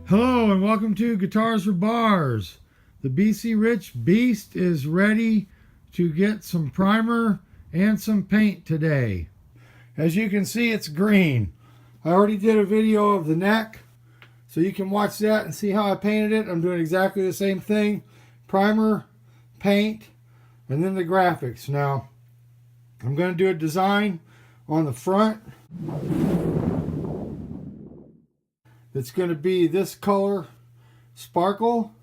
Hello and welcome to Guitars for Bars. The BC Rich Beast is ready to get some primer and some paint today. As you can see, it's green. I already did a video of the neck, so you can watch that and see how I painted it. I'm doing exactly the same thing. Primer, paint, and then the graphics. Now, I'm going to do a design on the front. It's going to be this color sparkle,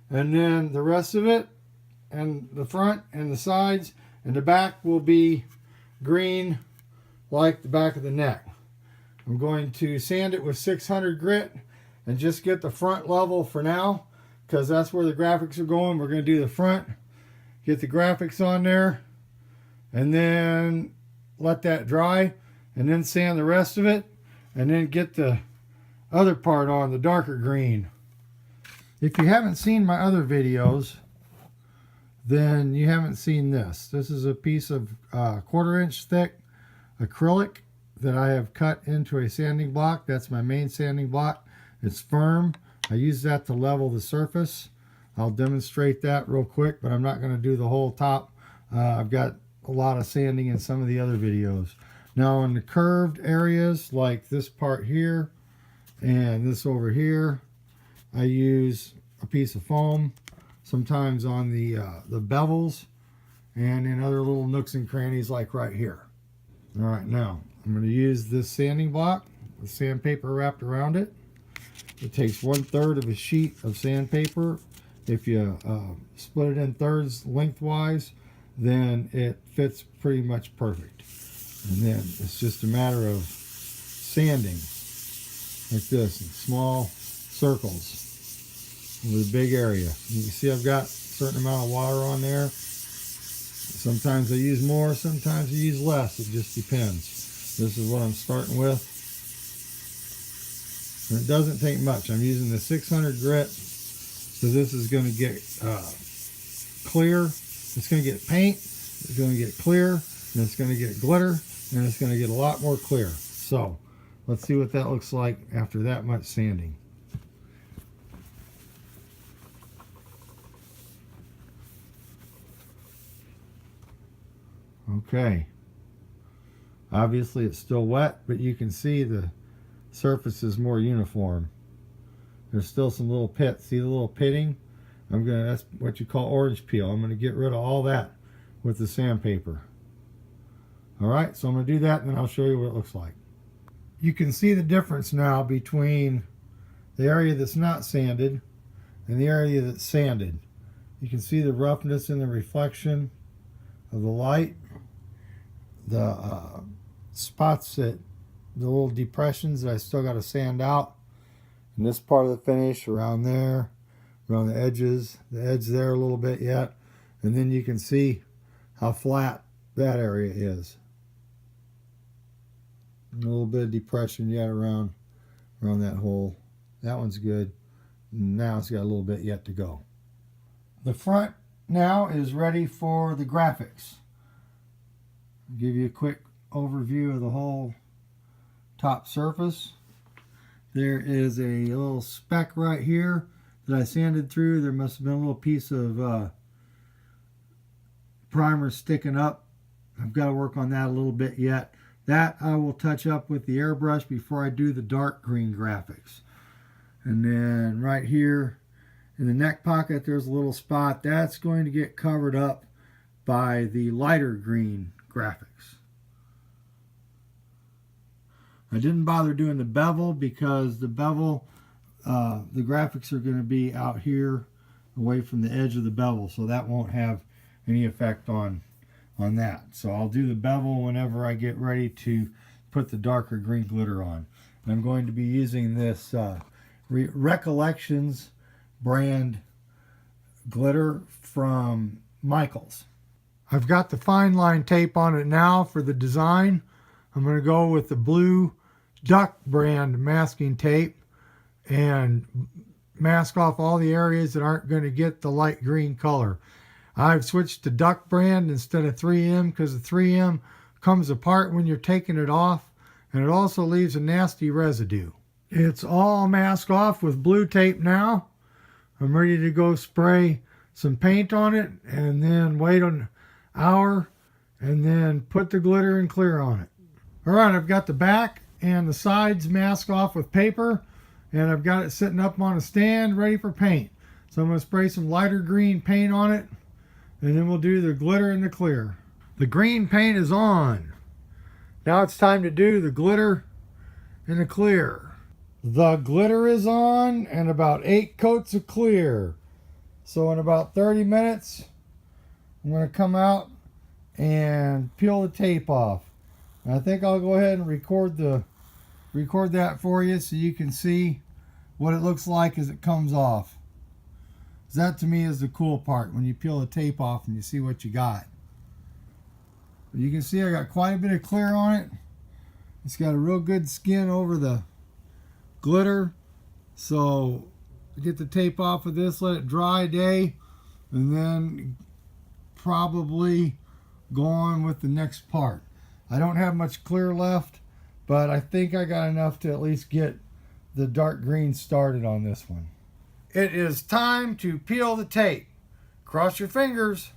and then the rest of it, and the front and the sides and the back will be green like the back of the neck. I'm going to sand it with 600 grit and just get the front level for now, because that's where the graphics are going. We're going to do the front, get the graphics on there, and then let that dry, and then sand the rest of it, and then get the other part on, the darker green. If you haven't seen my other videos, then you haven't seen this. This is a piece of 1/4 inch thick acrylic that I have cut into a sanding block. That's my main sanding block. It's firm. I use that to level the surface. I'll demonstrate that real quick, but I'm not going to do the whole top. I've got a lot of sanding in some of the other videos. Now in the curved areas, like this part here and this over here, I use a piece of foam, sometimes on the bevels, and in other little nooks and crannies like right here. All right, now I'm going to use this sanding block with sandpaper wrapped around it. It takes 1/3 of a sheet of sandpaper. If you split it in thirds lengthwise, then it fits pretty much perfect. And then it's just a matter of sanding like this in small circles with a big area. You can see I've got a certain amount of water on there. Sometimes I use more, sometimes I use less. It just depends. This is what I'm starting with. And it doesn't take much. I'm using the 600 grit, so this is going to get clear. It's going to get paint, it's going to get clear, and it's going to get glitter, and it's going to get a lot more clear. So let's see what that looks like after that much sanding. Okay, obviously it's still wet, but you can see the surface is more uniform. There's still some little pits. See the little pitting? That's what you call orange peel. I'm gonna get rid of all that with the sandpaper. All right, so I'm gonna do that, and then I'll show you what it looks like. You can see the difference now between the area that's not sanded and the area that's sanded. You can see the roughness in the reflection of the light, the spots that, the little depressions that I still got to sand out in this part of the finish, around there, around the edges, the edge there a little bit yet, and then you can see how flat that area is. A little bit of depression yet around that hole. That one's good. Now it's got a little bit yet to go. The front now is ready for the graphics. I'll give you a quick overview of the whole top surface. There is a little speck right here that I sanded through. There must have been a little piece of primer sticking up. I've got to work on that a little bit yet. That I will touch up with the airbrush before I do the dark green graphics. And then right here in the neck pocket, there's a little spot. That's going to get covered up by the lighter green graphics. I didn't bother doing the bevel because the bevel, the graphics are going to be out here away from the edge of the bevel, so that won't have any effect on that. So I'll do the bevel whenever I get ready to put the darker green glitter on. And I'm going to be using this Recollections brand glitter from Michaels. I've got the fine line tape on it now for the design. I'm going to go with the blue Duck brand masking tape and mask off all the areas that aren't going to get the light green color. I've switched to Duck brand instead of 3M because the 3M comes apart when you're taking it off, and it also leaves a nasty residue. It's all masked off with blue tape now. I'm ready to go spray some paint on it and then wait an hour and then put the glitter and clear on it. All right, I've got the back and the sides masked off with paper, and I've got it sitting up on a stand ready for paint. So I'm going to spray some lighter green paint on it, and then we'll do the glitter and the clear. The green paint is on. Now it's time to do the glitter and the clear. The glitter is on and about 8 coats of clear. So in about 30 minutes, I'm going to come out and peel the tape off. And I think I'll go ahead and record that for you so you can see what it looks like as it comes off. That to me is the cool part, when you peel the tape off and you see what you got. But you can see I got quite a bit of clear on it. It's got a real good skin over the glitter. So get the tape off of this, let it dry a day, and then probably go on with the next part. I don't have much clear left, but I think I got enough to at least get the dark green started on this one. It is time to peel the tape. Cross your fingers.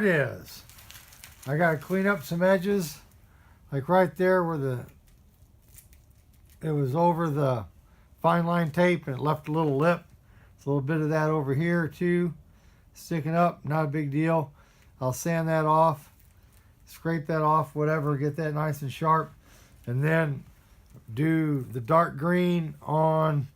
it is. I got to clean up some edges, like right there where it was over the fine line tape and it left a little lip. It's a little bit of that over here too, sticking up, not a big deal. I'll sand that off, scrape that off, whatever, get that nice and sharp, and then do the dark green on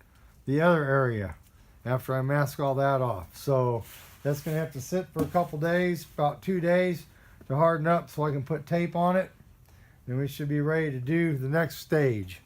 the other area after I mask all that off. So that's going to have to sit for a couple days, about 2 days, to harden up so I can put tape on it. Then we should be ready to do the next stage.